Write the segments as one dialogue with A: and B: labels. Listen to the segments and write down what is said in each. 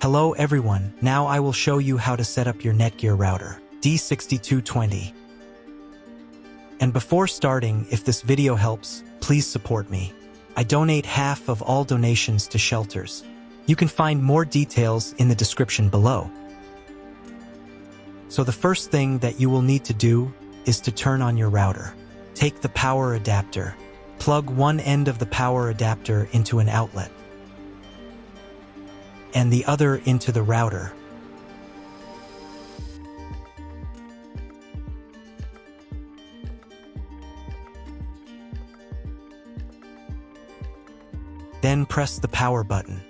A: Hello everyone, now I will show you how to set up your NETGEAR router, D6220. And before starting, if this video helps, please support me. I donate half of all donations to shelters. You can find more details in the description below. So the first thing that you will need to do is to turn on your router. Take the power adapter. Plug one end of the power adapter into an outlet and the other into the router. Then press the power button.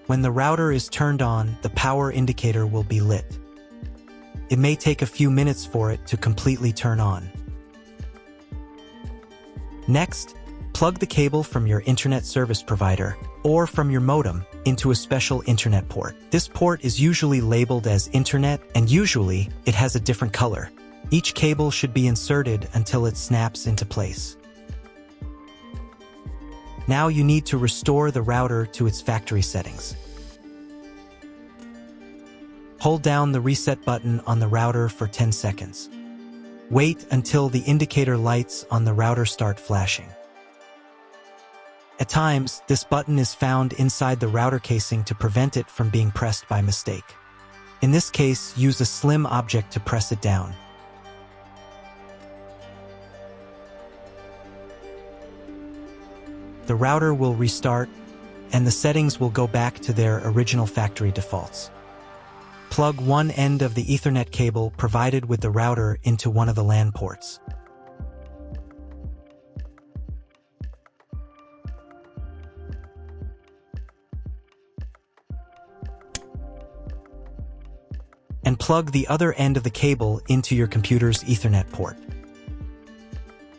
A: When the router is turned on, the power indicator will be lit. It may take a few minutes for it to completely turn on. Next, plug the cable from your internet service provider or from your modem into a special internet port. This port is usually labeled as internet, and usually it has a different color. Each cable should be inserted until it snaps into place. Now you need to restore the router to its factory settings. Hold down the reset button on the router for 10 seconds. Wait until the indicator lights on the router start flashing. At times, this button is found inside the router casing to prevent it from being pressed by mistake. In this case, use a slim object to press it down. The router will restart, and the settings will go back to their original factory defaults. Plug one end of the Ethernet cable provided with the router into one of the LAN ports. And plug the other end of the cable into your computer's Ethernet port.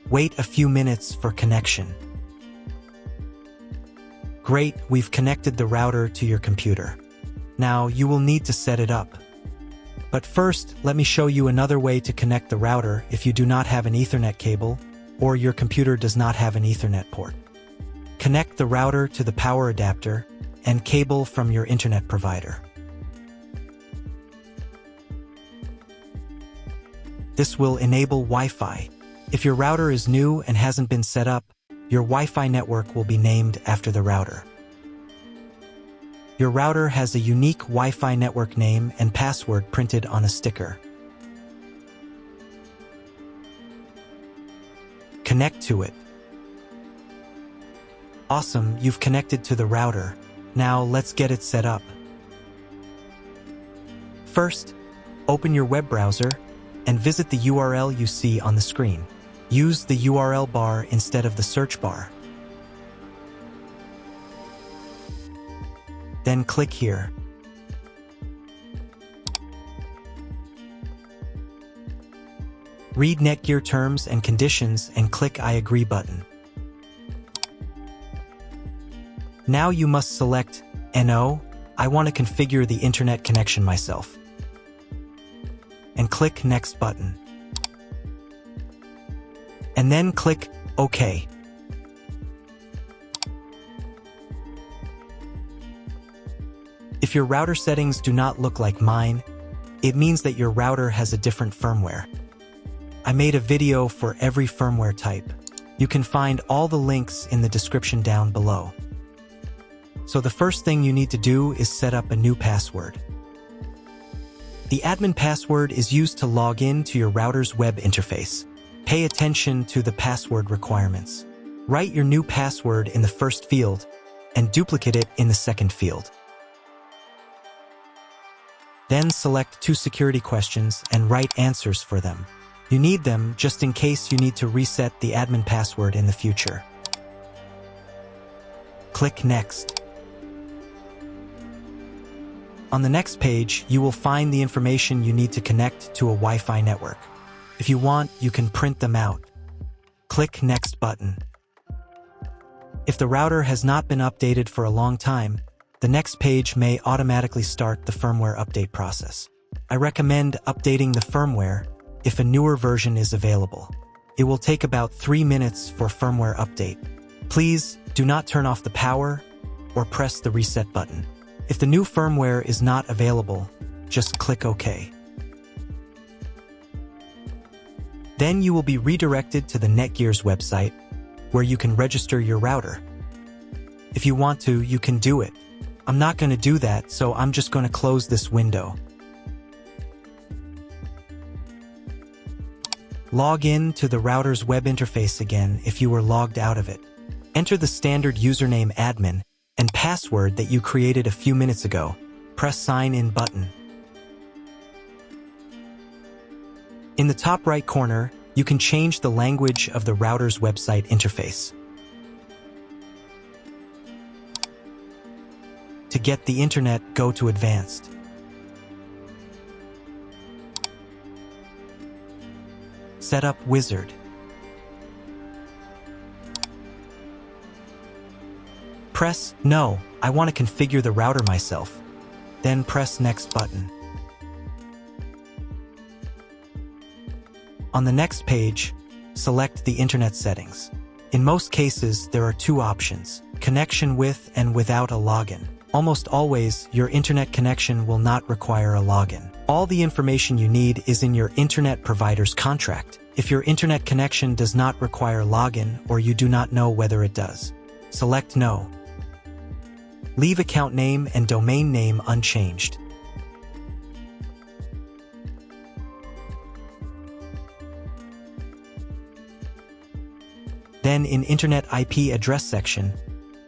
A: Wait a few minutes for connection. Great, we've connected the router to your computer. Now you will need to set it up. But first, let me show you another way to connect the router if you do not have an Ethernet cable or your computer does not have an Ethernet port. Connect the router to the power adapter and cable from your internet provider. This will enable Wi-Fi. If your router is new and hasn't been set up, your Wi-Fi network will be named after the router. Your router has a unique Wi-Fi network name and password printed on a sticker. Connect to it. Awesome, you've connected to the router. Now let's get it set up. First, open your web browser and visit the URL you see on the screen. Use the URL bar instead of the search bar. Then click here. Read NETGEAR terms and conditions and click I agree button. Now you must select No, I want to configure the internet connection myself. And click Next button. And then click OK. If your router settings do not look like mine, it means that your router has a different firmware. I made a video for every firmware type. You can find all the links in the description down below. So the first thing you need to do is set up a new password. The admin password is used to log in to your router's web interface. Pay attention to the password requirements. Write your new password in the first field and duplicate it in the second field. Then select 2 security questions and write answers for them. You need them just in case you need to reset the admin password in the future. Click Next. On the next page, you will find the information you need to connect to a Wi-Fi network. If you want, you can print them out. Click Next button. If the router has not been updated for a long time, the next page may automatically start the firmware update process. I recommend updating the firmware if a newer version is available. It will take about 3 minutes for firmware update. Please do not turn off the power or press the reset button. If the new firmware is not available, just click OK. Then you will be redirected to the NETGEAR's website, where you can register your router. If you want to, you can do it. I'm not going to do that, so I'm just going to close this window. Log in to the router's web interface again if you were logged out of it. Enter the standard username admin and password that you created a few minutes ago. Press Sign In button. In the top right corner, you can change the language of the router's website interface. To get the internet, go to Advanced. Setup Wizard. Press No, I want to configure the router myself. Then press Next button. On the next page, select the internet settings. In most cases, there are two options: connection with and without a login. Almost always, your internet connection will not require a login. All the information you need is in your internet provider's contract. If your internet connection does not require login or you do not know whether it does, select No. Leave account name and domain name unchanged. Then in Internet IP address section,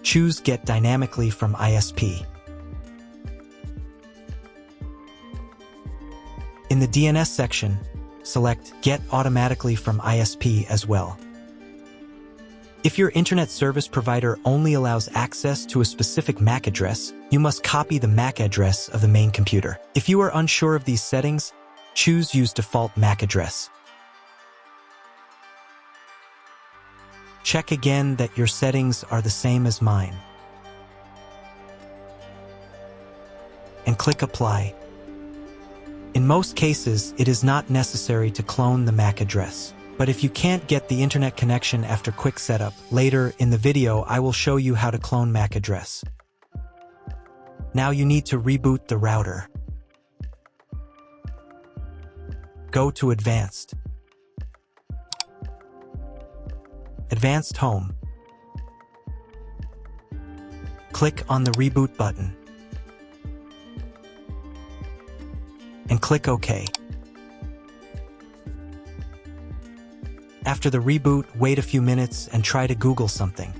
A: choose Get Dynamically from ISP. In the DNS section, select Get Automatically from ISP as well. If your internet service provider only allows access to a specific MAC address, you must copy the MAC address of the main computer. If you are unsure of these settings, choose Use Default MAC Address. Check again that your settings are the same as mine. And click Apply. In most cases, it is not necessary to clone the MAC address. But if you can't get the internet connection after quick setup, later in the video I will show you how to clone MAC address. Now you need to reboot the router. Go to Advanced. Advanced Home. Click on the Reboot button. And click OK. After the reboot, wait a few minutes and try to Google something.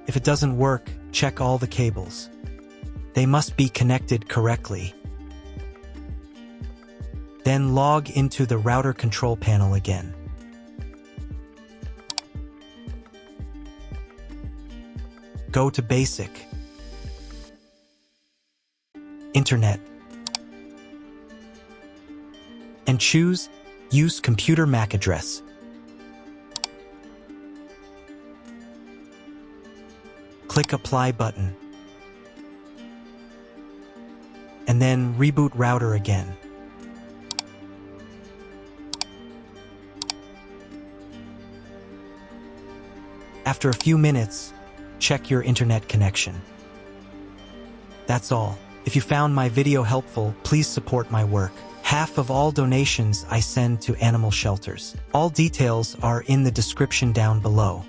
A: If it doesn't work, check all the cables. They must be connected correctly. Then log into the router control panel again. Go to Basic, Internet, and choose Use Computer MAC Address. Click Apply button, and then reboot router again. After a few minutes, check your internet connection. That's all. If you found my video helpful, please support my work. Half of all donations I send to animal shelters. All details are in the description down below.